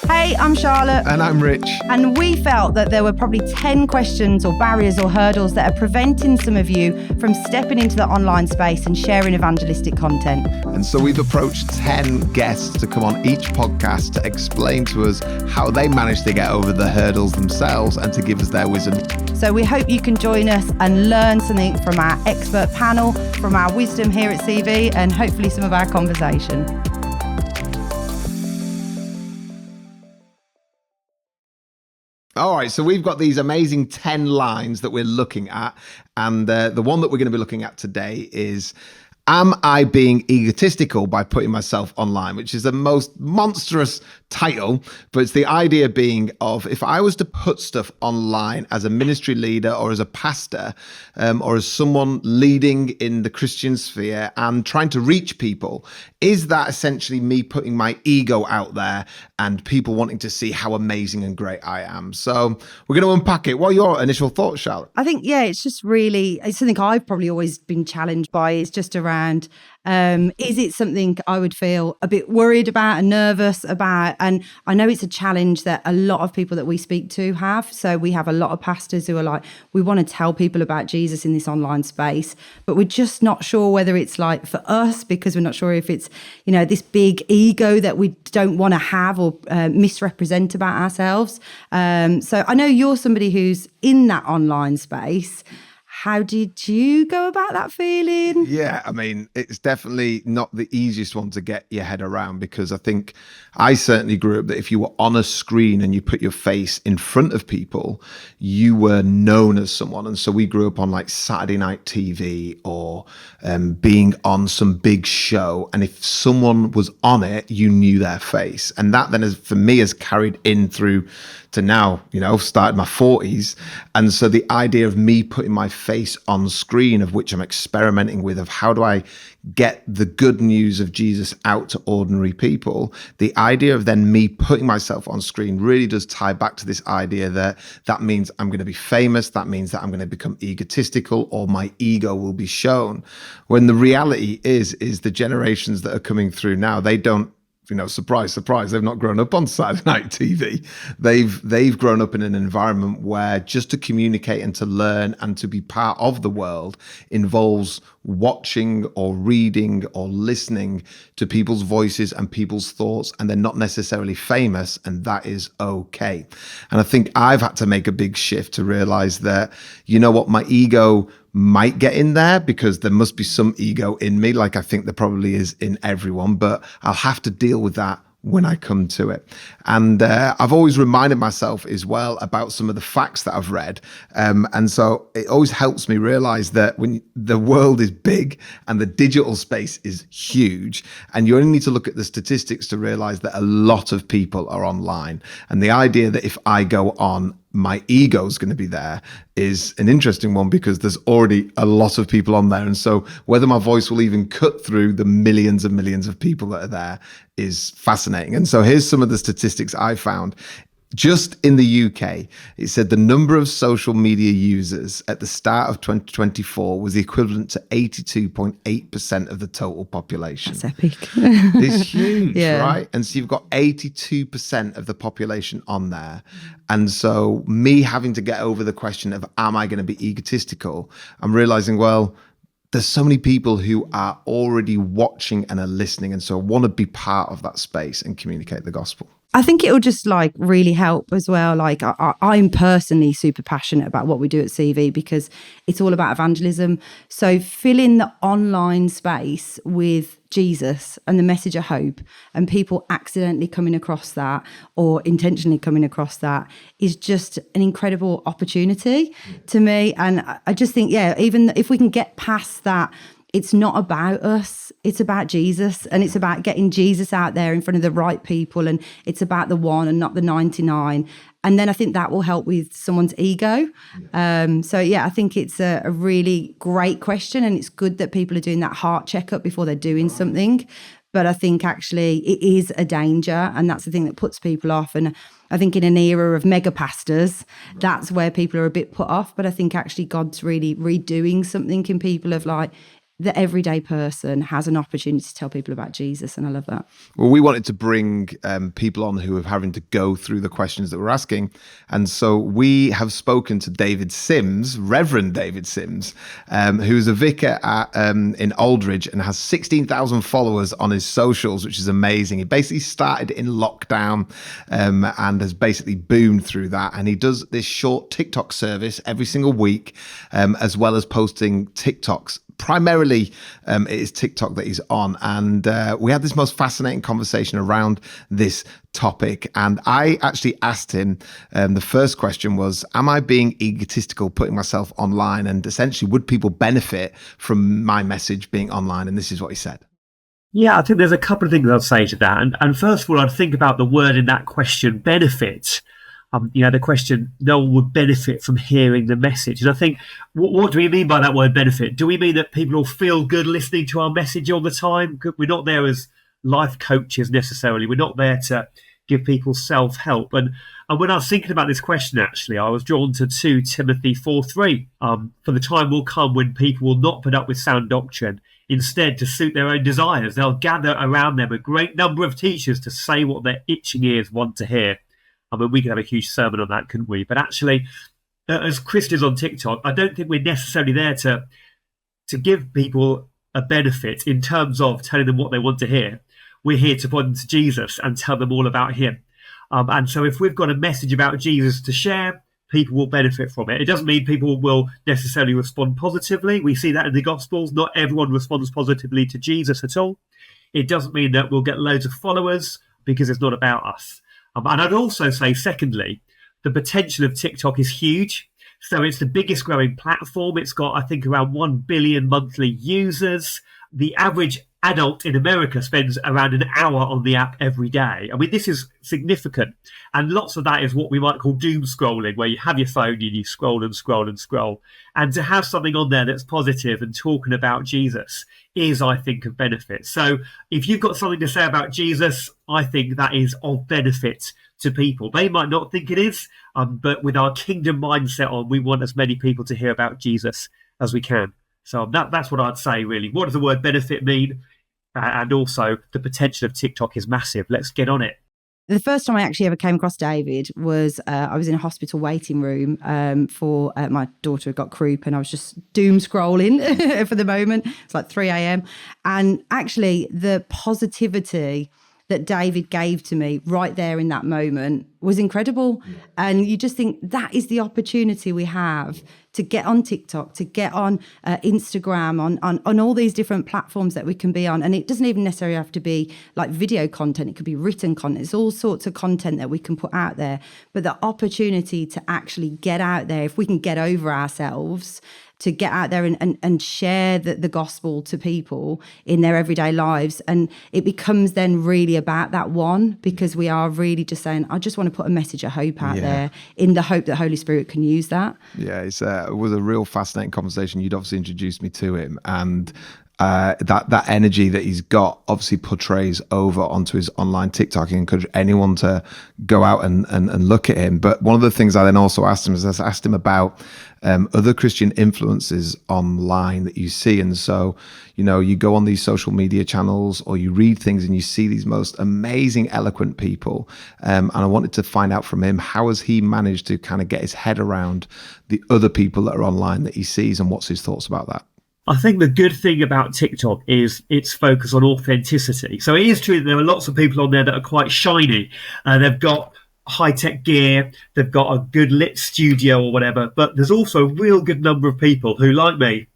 Hey, I'm Charlotte. And I'm Rich. And we felt that there were probably 10 questions or barriers or hurdles that are preventing some of you from stepping into the online space and sharing evangelistic content. And so we've approached 10 guests to come on each podcast to explain to us how they managed to get over the hurdles themselves and to give us their wisdom. So we hope you can join us and learn something from our expert panel, from our wisdom here at CV, and hopefully some of our conversation. All right, so we've got these amazing 10 lines that we're looking at. And the one that we're going to be looking at today is, am I being egotistical by putting myself online? Which is the most monstrous title, but it's the idea being of, if I was to put stuff online as a ministry leader or as a pastor or as someone leading in the Christian sphere and trying to reach people, is that essentially me putting my ego out there and people wanting to see how amazing and great I am? So we're going to unpack it. What are your initial thoughts, Charlotte? I think, it's just really, it's something I've probably always been challenged by. It's just around, is it something I would feel a bit worried about and nervous about? And I know it's a challenge that a lot of people that we speak to have. So we have a lot of pastors who are like, we want to tell people about Jesus in this online space, but we're just not sure whether it's like for us, because we're not sure if it's, this big ego that we don't want to have or misrepresent about ourselves. So I know you're somebody who's in that online space. How did you go about that feeling? Yeah, I mean, it's definitely not the easiest one to get your head around, because I think I certainly grew up that if you were on a screen and you put your face in front of people, you were known as someone. And so we grew up on like Saturday night TV or being on some big show. And if someone was on it, you knew their face. And that then, for me, has carried in through to now, started my 40s. And so the idea of me putting my face on screen, of which I'm experimenting with, of how do I get the good news of Jesus out to ordinary people, the idea of then me putting myself on screen really does tie back to this idea that means I'm going to be famous, that means that I'm going to become egotistical, or my ego will be shown. When the reality is the generations that are coming through now, they don't, surprise, surprise, they've not grown up on Saturday night TV. They've grown up in an environment where just to communicate and to learn and to be part of the world involves watching or reading or listening to people's voices and people's thoughts, and they're not necessarily famous, and that is okay. And I think I've had to make a big shift to realize that, my ego might get in there, because there must be some ego in me, like I think there probably is in everyone, but I'll have to deal with that when I come to it. And I've always reminded myself as well about some of the facts that I've read. And so it always helps me realize that when the world is big and the digital space is huge, and you only need to look at the statistics to realize that a lot of people are online. And the idea that if I go on, my ego is going to be there is an interesting one, because there's already a lot of people on there. And so whether my voice will even cut through the millions and millions of people that are there is fascinating. And so here's some of the statistics I found. Just in the UK, it said the number of social media users at the start of 2024 was the equivalent to 82.8% of the total population. That's epic. It's huge, Yeah. right? And so you've got 82% of the population on there. And so me having to get over the question of, am I going to be egotistical? I'm realizing, well, there's so many people who are already watching and are listening. And so I want to be part of that space and communicate the gospel. I think it'll just really help as well. I'm personally super passionate about what we do at CV, because it's all about evangelism. So filling the online space with Jesus and the message of hope, and people accidentally coming across that or intentionally coming across that, is just an incredible opportunity to me. And I just think, even if we can get past that, it's not about us, it's about Jesus, and it's about getting Jesus out there in front of the right people, and it's about the one and not the 99. And then I think that will help with someone's ego. I think it's a really great question, and it's good that people are doing that heart checkup before they're doing something. But I think actually it is a danger, and that's the thing that puts people off. And I think in an era of mega pastors, that's where people are a bit put off. But I think actually God's really redoing something in people of the everyday person has an opportunity to tell people about Jesus. And I love that. Well, we wanted to bring people on who are having to go through the questions that we're asking. And so we have spoken to David Sims, Reverend David Sims, who's a vicar in Aldridge and has 16,000 followers on his socials, which is amazing. He basically started in lockdown and has basically boomed through that. And he does this short TikTok service every single week, as well as posting TikToks. Primarily, it is TikTok that he's on. And we had this most fascinating conversation around this topic. And I actually asked him, the first question was, am I being egotistical putting myself online? And essentially, would people benefit from my message being online? And this is what he said. Yeah, I think there's a couple of things I'd say to that. And first of all, I'd think about the word in that question, benefit. The question, no one would benefit from hearing the message. And I think, what do we mean by that word benefit? Do we mean that people will feel good listening to our message all the time? We're not there as life coaches necessarily. We're not there to give people self-help. And when I was thinking about this question, actually, I was drawn to 2 Timothy 4:3. For the time will come when people will not put up with sound doctrine. Instead, to suit their own desires, they'll gather around them a great number of teachers to say what their itching ears want to hear. I mean, we could have a huge sermon on that, couldn't we? But actually, as Christians on TikTok, I don't think we're necessarily there to give people a benefit in terms of telling them what they want to hear. We're here to point them to Jesus and tell them all about him. And so if we've got a message about Jesus to share, people will benefit from it. It doesn't mean people will necessarily respond positively. We see that in the Gospels. Not everyone responds positively to Jesus at all. It doesn't mean that we'll get loads of followers because it's not about us. And I'd also say, secondly, the potential of TikTok is huge. So it's the biggest growing platform. It's got, I think, around 1 billion monthly users. The average adult in America spends around an hour on the app every day. I mean, this is significant. And lots of that is what we might call doom scrolling, where you have your phone and you scroll and scroll and scroll. And to have something on there that's positive and talking about Jesus is, I think, of benefit. So if you've got something to say about Jesus, I think that is of benefit to people. They might not think it is, but with our kingdom mindset on, we want as many people to hear about Jesus as we can. So that's what I'd say, really. What does the word benefit mean? And also, the potential of TikTok is massive. Let's get on it. The first time I actually ever came across David was I was in a hospital waiting room for my daughter had got croup, and I was just doom scrolling for the moment. It's like 3 a.m. And actually, the positivity that David gave to me right there in that moment was incredible. Yeah. And you just think that is the opportunity we have to get on TikTok, to get on Instagram, on all these different platforms that we can be on. And it doesn't even necessarily have to be like video content. It could be written content. It's all sorts of content that we can put out there. But the opportunity to actually get out there, if we can get over ourselves, to get out there and share the gospel to people in their everyday lives. And it becomes then really about that one, because we are really just saying, I just want to put a message of hope out there in the hope that Holy Spirit can use that. Yeah, it was a real fascinating conversation. You'd obviously introduced me to him, and that energy that he's got obviously portrays over onto his online TikTok. I encourage anyone to go out and look at him. But one of the things I then also asked him is I asked him about other Christian influences online that you see. And so, you go on these social media channels or you read things and you see these most amazing, eloquent people. And I wanted to find out from him, how has he managed to kind of get his head around the other people that are online that he sees, and what's his thoughts about that? I think the good thing about TikTok is its focus on authenticity. So it is true that there are lots of people on there that are quite shiny. They've got high-tech gear, they've got a good lit studio or whatever, but there's also a real good number of people who, like me,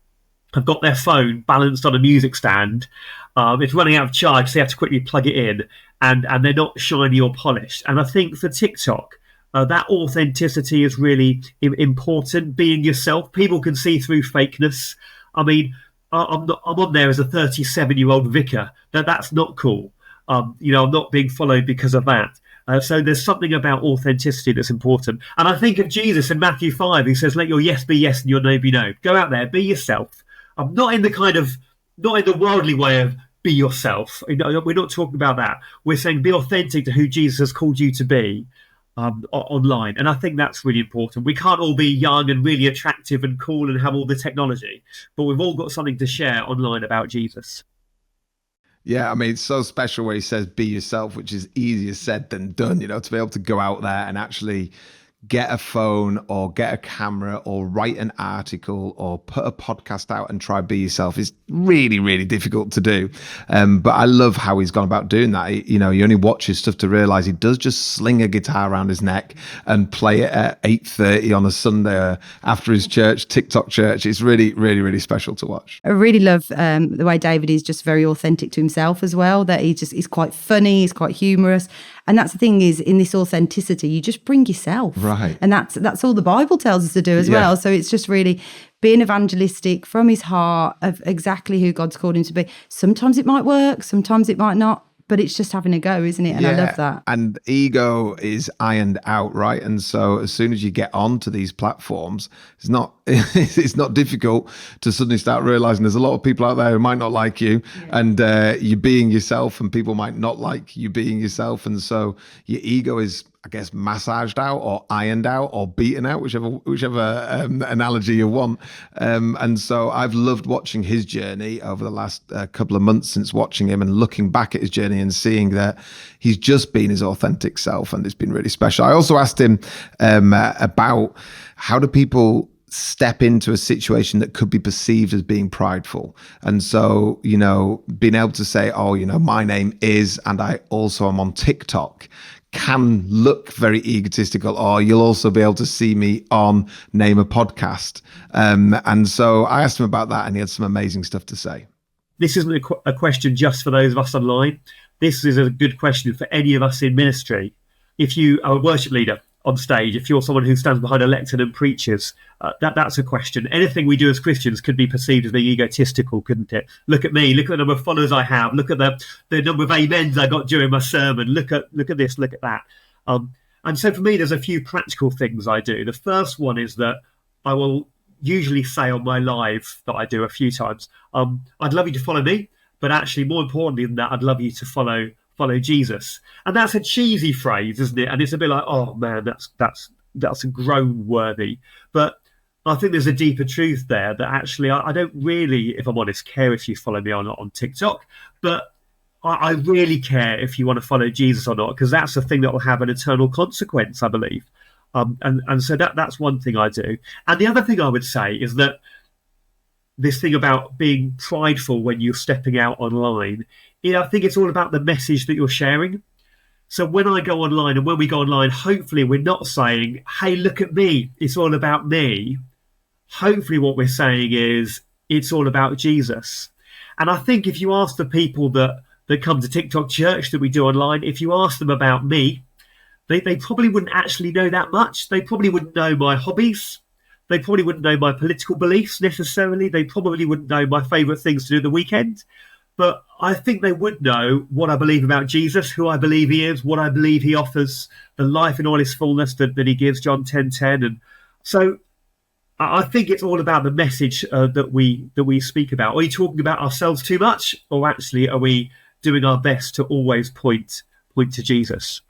have got their phone balanced on a music stand. It's running out of charge, so they have to quickly plug it in, and they're not shiny or polished. And I think for TikTok, that authenticity is really important. Being yourself, people can see through fakeness. I mean, I'm on there as a 37-year-old vicar. That's not cool. I'm not being followed because of that. So there's something about authenticity that's important. And I think of Jesus in Matthew 5. He says, let your yes be yes and your no be no. Go out there, be yourself. Not in the worldly way of be yourself. We're not talking about that. We're saying be authentic to who Jesus has called you to be. online. And I think that's really important. We can't all be young and really attractive and cool and have all the technology, but we've all got something to share online about Jesus. Yeah, I mean, it's so special where he says, be yourself, which is easier said than done, to be able to go out there and actually get a phone or get a camera or write an article or put a podcast out and try be yourself is really, really difficult to do. But I love how he's gone about doing that. He only watches stuff to realize he does just sling a guitar around his neck and play it at 8:30 on a Sunday after his TikTok church. It's really, really, really special to watch. I really love the way David is just very authentic to himself as well, that he's quite funny, he's quite humorous. And that's the thing is, in this authenticity, you just bring yourself. Right. And that's all the Bible tells us to do as well. So it's just really being evangelistic from his heart of exactly who God's called him to be. Sometimes it might work, sometimes it might not, but it's just having a go, isn't it? And I love that. And ego is ironed out, right? And so as soon as you get onto these platforms, it's not difficult to suddenly start realizing there's a lot of people out there who might not like you, and you're being yourself, and people might not like you being yourself. And so your ego is, I guess, massaged out or ironed out or beaten out, whichever analogy you want. And so I've loved watching his journey over the last couple of months since watching him and looking back at his journey and seeing that he's just been his authentic self, and it's been really special. I also asked him about how do people step into a situation that could be perceived as being prideful. And so, being able to say, my name is, and I also am on TikTok, can look very egotistical, or you'll also be able to see me on Name a Podcast. And so I asked him about that, and he had some amazing stuff to say. This isn't a question just for those of us online. This is a good question for any of us in ministry. If you are a worship leader on stage, if you're someone who stands behind a lectern and preaches, that's a question. Anything we do as Christians could be perceived as being egotistical, couldn't it? Look at me, look at the number of followers I have, look at the number of amens I got during my sermon, look at this, look at that. And so for me, there's a few practical things I do. The first one is that I will usually say on my live that I do a few times, I'd love you to follow me, but actually more importantly than that, I'd love you to follow Jesus. And that's a cheesy phrase, isn't it? And it's a bit like, oh man, that's a groan worthy. But I think there's a deeper truth there that actually I don't really, if I'm honest, care if you follow me or not on TikTok, but I really care if you want to follow Jesus or not, because that's the thing that will have an eternal consequence, I believe. And so that's one thing I do. And the other thing I would say is that this thing about being prideful when you're stepping out online, I think it's all about the message that you're sharing. So when I go online, and when we go online, hopefully we're not saying, hey, look at me, it's all about me. Hopefully what we're saying is, it's all about Jesus. And I think if you ask the people that come to TikTok church that we do online, if you ask them about me, they probably wouldn't actually know that much. They probably wouldn't know my hobbies. They probably wouldn't know my political beliefs necessarily. They probably wouldn't know my favourite things to do at the weekend. But I think they would know what I believe about Jesus, who I believe he is, what I believe he offers, the life in all its fullness that he gives, John 10:10. And so I think it's all about the message that we speak about. Are we talking about ourselves too much, or actually are we doing our best to always point to Jesus?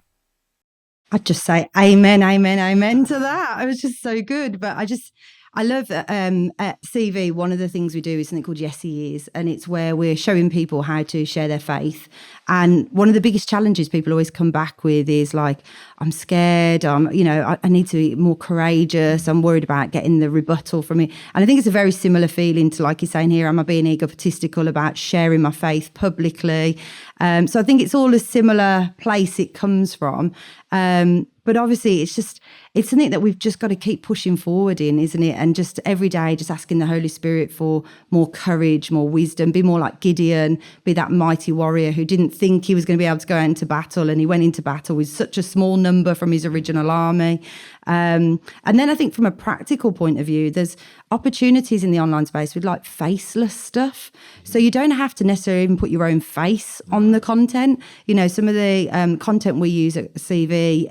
I'd just say amen, amen, amen to that. It was just so good. But I love that at CV, one of the things we do is something called Yes He Is, and it's where we're showing people how to share their faith. And one of the biggest challenges people always come back with is like, I'm scared, I need to be more courageous, I'm worried about getting the rebuttal from it. And I think it's a very similar feeling to, like you're saying here, am I being egotistical about sharing my faith publicly? So I think it's all a similar place it comes from. But obviously it's something that we've just got to keep pushing forward in, isn't it? And just every day, just asking the Holy Spirit for more courage, more wisdom, be more like Gideon, be that mighty warrior who didn't think he was going to be able to go into battle, and he went into battle with such a small number from his original army. And then I think from a practical point of view, there's opportunities in the online space with like faceless stuff. So you don't have to necessarily even put your own face on the content. You know, some of the content we use at CV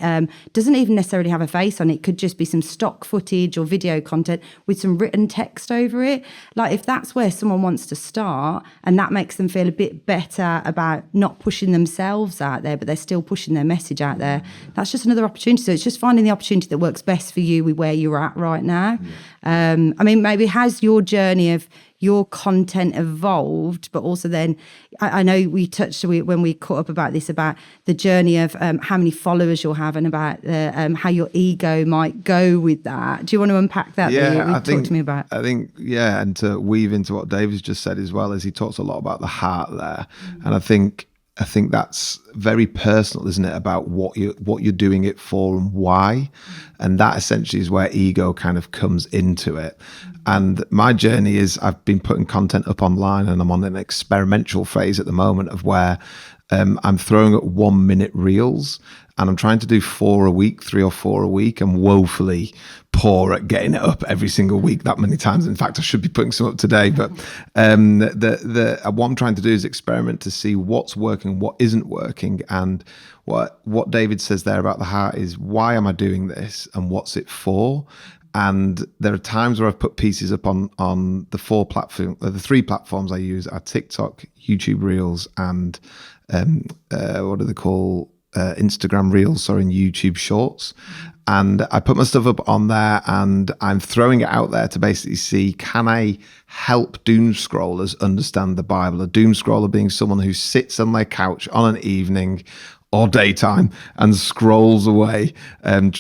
doesn't even necessarily have a face on it. It could just be some stock footage or video content with some written text over it. Like if that's where someone wants to start and that makes them feel a bit better about not pushing themselves out there, but they're still pushing their message out there, that's just another opportunity. So it's just finding the opportunity that works best for you with where you're at right now. I mean, maybe has your journey of your content evolved, but also then I know we touched when we caught up about this, about the journey of how many followers you'll have and about how your ego might go with that. Do you want to unpack that? Talk to me about. I think, and to weave into what David's just said as well, as he talks a lot about the heart there. And I think that's very personal, isn't it, about what you're doing it for and why. And that essentially is where ego kind of comes into it. And my journey is I've been putting content up online, and I'm on an experimental phase at the moment of where I'm throwing up 1 minute reels, and I'm trying to do 4 a week, 3 or 4 a week. I'm woefully poor at getting it up every single week that many times. In fact, I should be putting some up today. But what I'm trying to do is experiment to see what's working, what isn't working. And what David says there about the heart is, why am I doing this and what's it for? And there are times where I've put pieces up on the 3 platforms I use are TikTok, YouTube Reels, and what do they call Instagram Reels, and YouTube Shorts. And I put my stuff up on there, and I'm throwing it out there to basically see, can I help doom scrollers understand the Bible? A doom scroller being someone who sits on their couch on an evening or daytime and scrolls away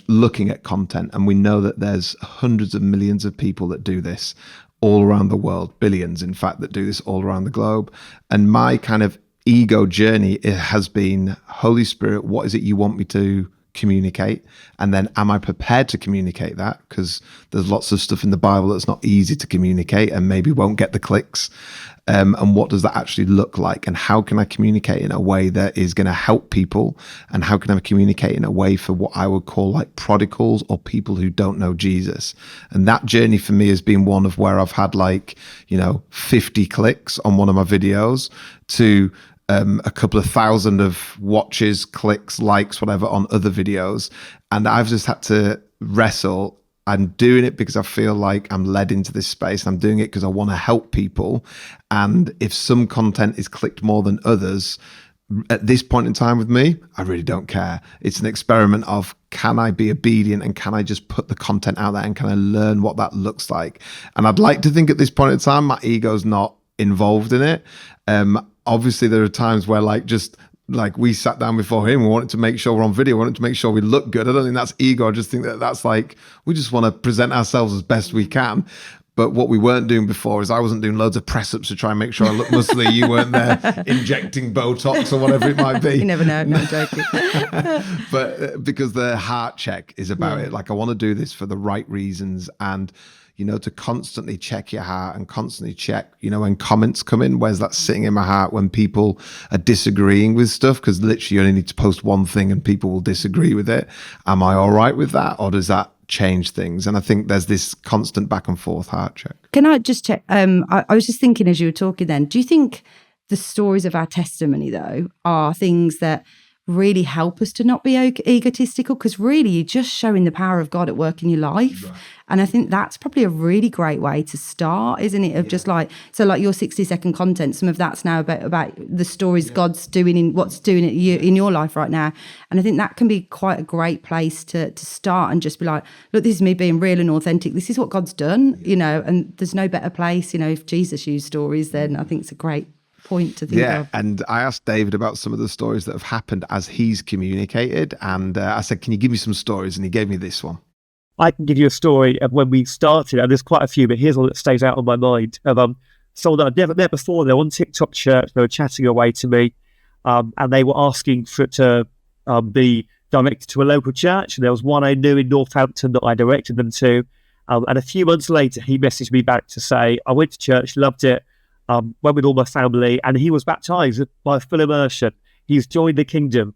looking at content. And we know that there's hundreds of millions of people that do this all around the world, billions, in fact, that do this all around the globe. And my kind of ego journey, it has been, Holy Spirit, what is it you want me to communicate? And then am I prepared to communicate that? Because there's lots of stuff in the Bible that's not easy to communicate and maybe won't get the clicks. And what does that actually look like? And how can I communicate in a way that is going to help people? And how can I communicate in a way for what I would call like prodigals or people who don't know Jesus? And that journey for me has been one of where I've had 50 clicks on one of my videos to a couple of thousand of watches, clicks, likes, whatever on other videos. And I've just had to wrestle. I'm doing it because I feel like I'm led into this space. I'm doing it because I want to help people. And if some content is clicked more than others, at this point in time with me, I really don't care. It's an experiment of, can I be obedient and can I just put the content out there and can I learn what that looks like? And I'd like to think at this point in time, my ego's not involved in it. Obviously, there are times where we sat down before him, we wanted to make sure we're on video, we wanted to make sure we look good. I don't think that's ego. I just think that's we just want to present ourselves as best we can. But what we weren't doing before is I wasn't doing loads of press-ups to try and make sure I look muscly. You weren't there injecting Botox or whatever it might be. You never know. No, I'm joking. But because the heart check is about it. I want to do this for the right reasons, and to constantly check your heart and constantly check, when comments come in, where's that sitting in my heart when people are disagreeing with stuff? Because literally you only need to post one thing and people will disagree with it. Am I all right with that? Or does that change things? And I think there's this constant back and forth heart check. Can I just check? I was just thinking as you were talking then, do you think the stories of our testimony though are things that really help us to not be egotistical? Because really you're just showing the power of God at work in your life. Right. And I think that's probably a really great way to start, isn't it? Of just your 60-second content, some of that's now about the stories God's doing in what's doing it in your life right now. And I think that can be quite a great place to start and just be like, look, this is me being real and authentic. This is what God's done, and there's no better place, if Jesus used stories, then I think it's a great point to think of. And I asked David about some of the stories that have happened as he's communicated, and I said, can you give me some stories? And he gave me this one. I can give you a story of when we started, and there's quite a few, but here's one that stays out on my mind, of someone that I'd never met before. They're on TikTok Church, they were chatting away to me, and they were asking for it to be directed to a local church, and there was one I knew in Northampton that I directed them to, and a few months later he messaged me back to say, I went to church, loved it, went with all my family, and he was baptized by full immersion. He's joined the kingdom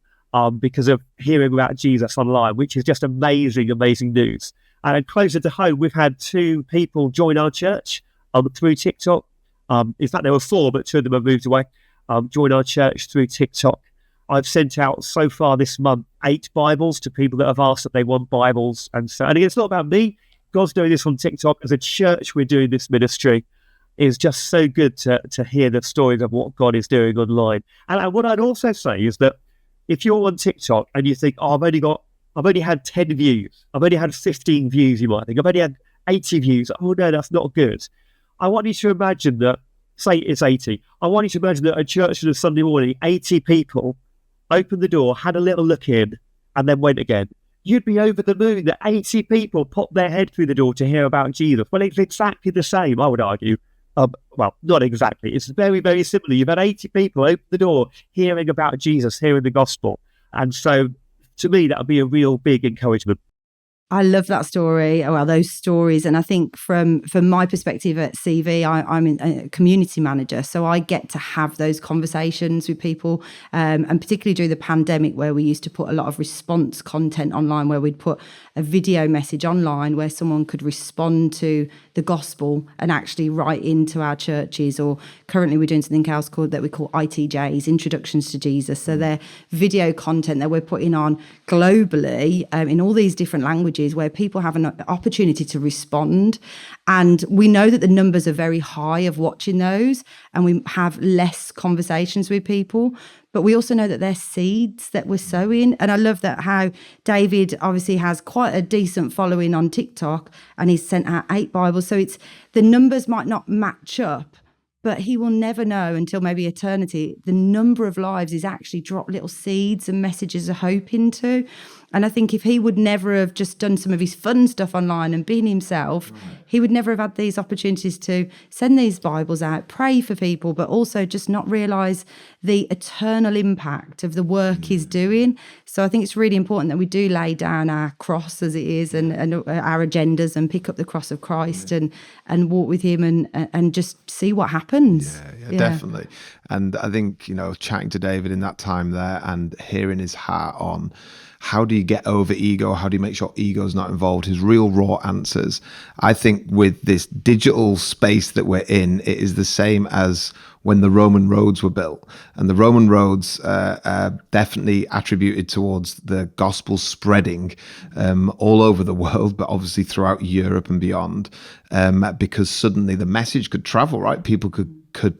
because of hearing about Jesus online, which is just amazing, amazing news. And closer to home, we've had 2 people join our church through TikTok. In fact, there were 4, but 2 of them have moved away. Join our church through TikTok. I've sent out so far this month 8 Bibles to people that have asked that they want Bibles. And again, it's not about me. God's doing this on TikTok. As a church, we're doing this ministry. It's just so good to hear the stories of what God is doing online. And what I'd also say is that if you're on TikTok and you think, oh, I've only had 10 views, I've only had 15 views, you might think, I've only had 80 views. Oh no, that's not good. I want you to imagine that, say it's 80. I want you to imagine that a church on a Sunday morning, 80 people opened the door, had a little look in, and then went again. You'd be over the moon that 80 people popped their head through the door to hear about Jesus. Well, it's exactly the same, I would argue. Well, not exactly. It's very, very similar. You've had 80 people open the door, hearing about Jesus, hearing the gospel. And so, to me, that would be a real big encouragement. I love that story. Well, those stories. And I think from my perspective at CV, I'm a community manager. So I get to have those conversations with people. And particularly during the pandemic, where we used to put a lot of response content online, where we'd put a video message online where someone could respond to the gospel and actually write into our churches. Or currently we're doing something else that we call ITJs, Introductions to Jesus. So they're video content that we're putting on globally in all these different languages, where people have an opportunity to respond. And we know that the numbers are very high of watching those, and we have less conversations with people. But we also know that they're seeds that we're sowing. And I love that how David obviously has quite a decent following on TikTok, and he's sent out 8 Bibles. So it's the numbers might not match up, but he will never know until maybe eternity the number of lives he's actually dropped little seeds and messages of hope into. And I think if he would never have just done some of his fun stuff online and been himself, he would never have had these opportunities to send these Bibles out, pray for people, but also just not realise the eternal impact of the work he's doing. So I think it's really important that we do lay down our cross as it is, and our agendas, and pick up the cross of Christ and walk with him and just see what happens. Yeah, definitely. And I think, chatting to David in that time there and hearing his heart on how do you get over ego? How do you make sure ego's not involved? His real raw answers. I think with this digital space that we're in, it is the same as when the Roman roads were built. And the Roman roads definitely attributed towards the gospel spreading all over the world, but obviously throughout Europe and beyond, because suddenly the message could travel, right? People could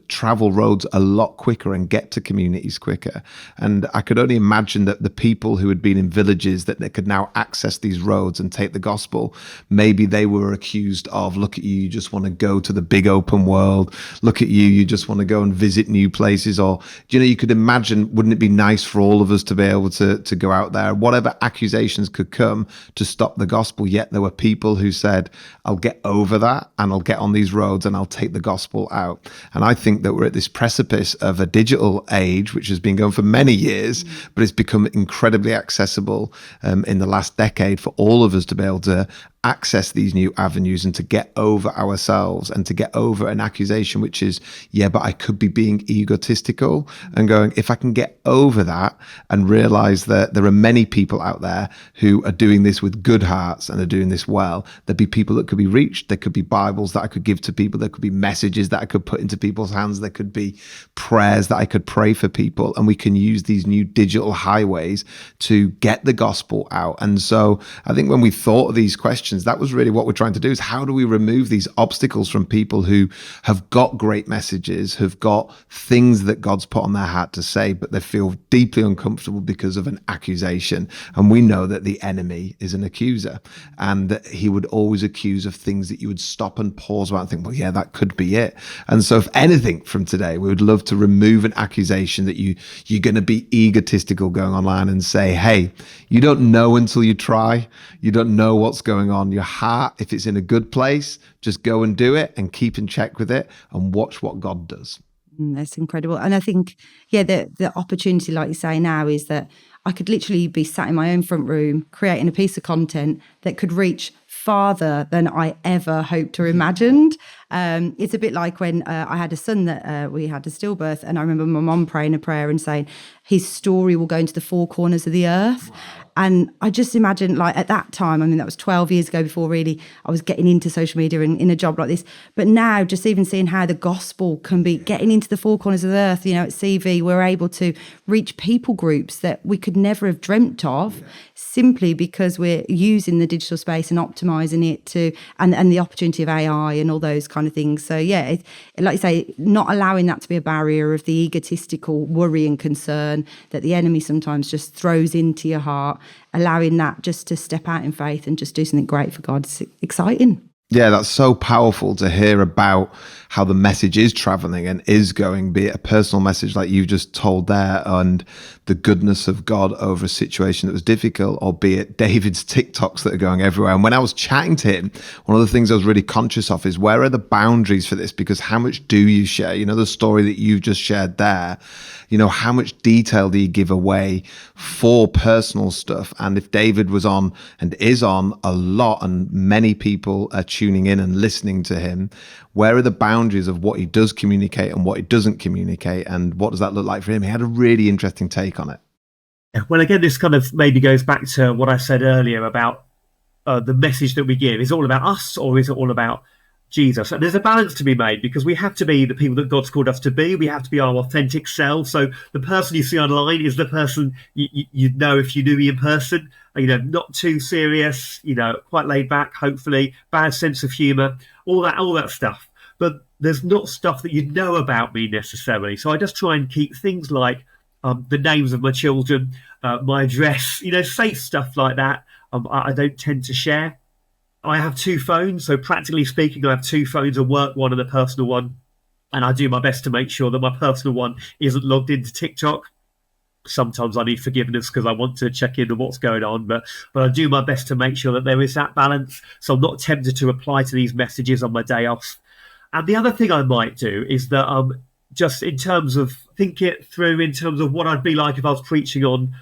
travel roads a lot quicker and get to communities quicker. And I could only imagine that the people who had been in villages that they could now access these roads and take the gospel, maybe they were accused of, look at you, you just want to go to the big open world. Look at you, you just want to go and visit new places. Or, you could imagine, wouldn't it be nice for all of us to be able to go out there? Whatever accusations could come to stop the gospel, yet there were people who said, I'll get over that and I'll get on these roads and I'll take the gospel out. And I think that we're at this precipice of a digital age, which has been going for many years, but it's become incredibly accessible in the last decade for all of us to be able to access these new avenues and to get over ourselves and to get over an accusation, which is, but I could be being egotistical, and going, if I can get over that and realize that there are many people out there who are doing this with good hearts and are doing this well, there'd be people that could be reached. There could be Bibles that I could give to people. There could be messages that I could put into people's hands. There could be prayers that I could pray for people. And we can use these new digital highways to get the gospel out. And so I think when we thought of these questions, that was really what we're trying to do, is how do we remove these obstacles from people who have got great messages, have got things that God's put on their heart to say, but they feel deeply uncomfortable because of an accusation. And we know that the enemy is an accuser, and that he would always accuse of things that you would stop and pause about and think, well, yeah, that could be it. And so if anything from today, we would love to remove an accusation that you're going to be egotistical going online and say, hey, you don't know until you try. You don't know what's going on. Your heart, if it's in a good place, just go and do it and keep in check with it and watch what God does. That's incredible. And I think, the opportunity, like you say now, is that I could literally be sat in my own front room creating a piece of content that could reach farther than I ever hoped or imagined. It's a bit like when I had a son that we had a stillbirth, and I remember my mom praying a prayer and saying, his story will go into the 4 corners of the earth. And I just imagine, like, at that time, I mean, that was 12 years ago before really I was getting into social media and in a job like this. But now, just even seeing how the gospel can be getting into the four corners of the earth, at CV, we're able to reach people groups that we could never have dreamt of, simply because we're using the digital space and optimizing it to, and the opportunity of AI and all those kind of things. So yeah, like you say, not allowing that to be a barrier of the egotistical worry and concern that the enemy sometimes just throws into your heart, allowing that just to step out in faith and just do something great for God. It's exciting. Yeah, that's so powerful to hear about how the message is traveling and is going, be it a personal message like you just told there, and the goodness of God over a situation that was difficult, or be it David's TikToks that are going everywhere. And when I was chatting to him, one of the things I was really conscious of is, where are the boundaries for this? Because how much do you share? The story that you've just shared there, how much detail do you give away for personal stuff? And if David was on and is on a lot, and many people are tuning in and listening to him, where are the boundaries of what he does communicate and what he doesn't communicate, and what does that look like for him? He had a really interesting take on it. Well, again, this kind of maybe goes back to what I said earlier about the message that we give. Is it all about us, or is it all about Jesus? And there's a balance to be made, because we have to be the people that God's called us to be. We have to be our authentic selves. So the person you see online is the person you'd know if you knew me in person. Not too serious, quite laid back, hopefully, bad sense of humour, all that stuff. But there's not stuff that you know about me necessarily. So I just try and keep things like the names of my children, my address, safe stuff like that. I don't tend to share. I have two phones, so practically speaking, I have two phones, a work one and a personal one. And I do my best to make sure that my personal one isn't logged into TikTok. Sometimes I need forgiveness because I want to check in on what's going on, but I do my best to make sure that there is that balance, so I'm not tempted to reply to these messages on my day off. And the other thing I might do is that just in terms of think it through in terms of what I'd be like if I was preaching on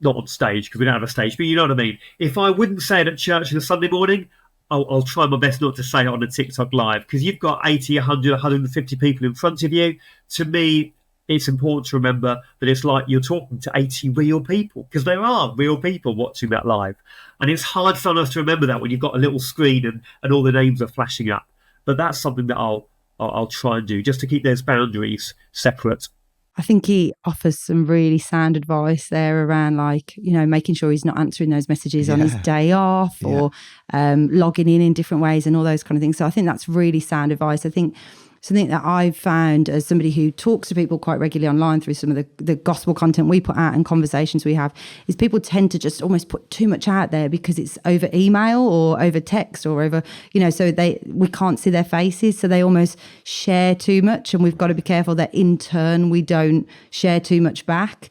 not on stage, because we don't have a stage, but you know what I mean. If I wouldn't say it at church on a Sunday morning, I'll try my best not to say it on a TikTok live, because you've got 80, 100, 150 people in front of you. To me, it's important to remember that it's like you're talking to 80 real people, because there are real people watching that live. And it's hard sometimes to remember that when you've got a little screen and all the names are flashing up. But that's something that I'll try and do, just to keep those boundaries separate. I think he offers some really sound advice there around, like, making sure he's not answering those messages on his day off, or logging in different ways and all those kind of things. So I think that's really sound advice. I think something that I've found as somebody who talks to people quite regularly online through some of the gospel content we put out and conversations we have, is people tend to just almost put too much out there because it's over email or over text or over, so we can't see their faces, so they almost share too much, and we've got to be careful that in turn we don't share too much back,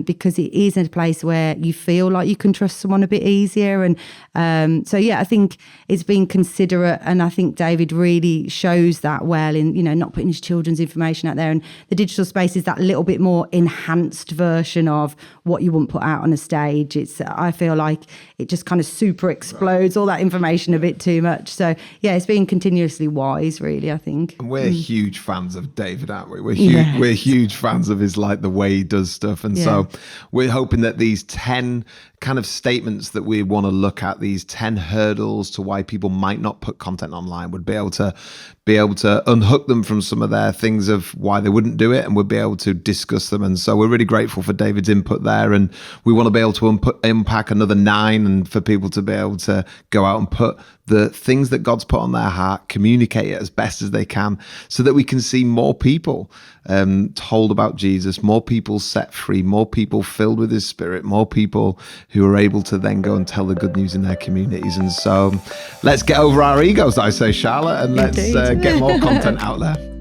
because it is a place where you feel like you can trust someone a bit easier. And so I think it's being considerate, and I think David really shows that well in not putting his children's information out there. And the digital space is that little bit more enhanced version of what you wouldn't put out on a stage. I feel like it just kind of super explodes all that information a bit too much. So it's being continuously wise, really, I think. And we're huge fans of David, aren't we? We're huge fans of his, the way he does stuff. And so we're hoping that these 10 kind of statements that we want to look at, these 10 hurdles to why people might not put content online, would be able to unhook them from some of their things of why they wouldn't do it, and we'll be able to discuss them. And so we're really grateful for David's input there, and we want to be able to unpack another 9, and for people to be able to go out and put the things that God's put on their heart, communicate it as best as they can, so that we can see more people told about Jesus, more people set free, more people filled with his spirit, more people who are able to then go and tell the good news in their communities. And so let's get over our egos, I say, Charlotte, and let's get more content out there.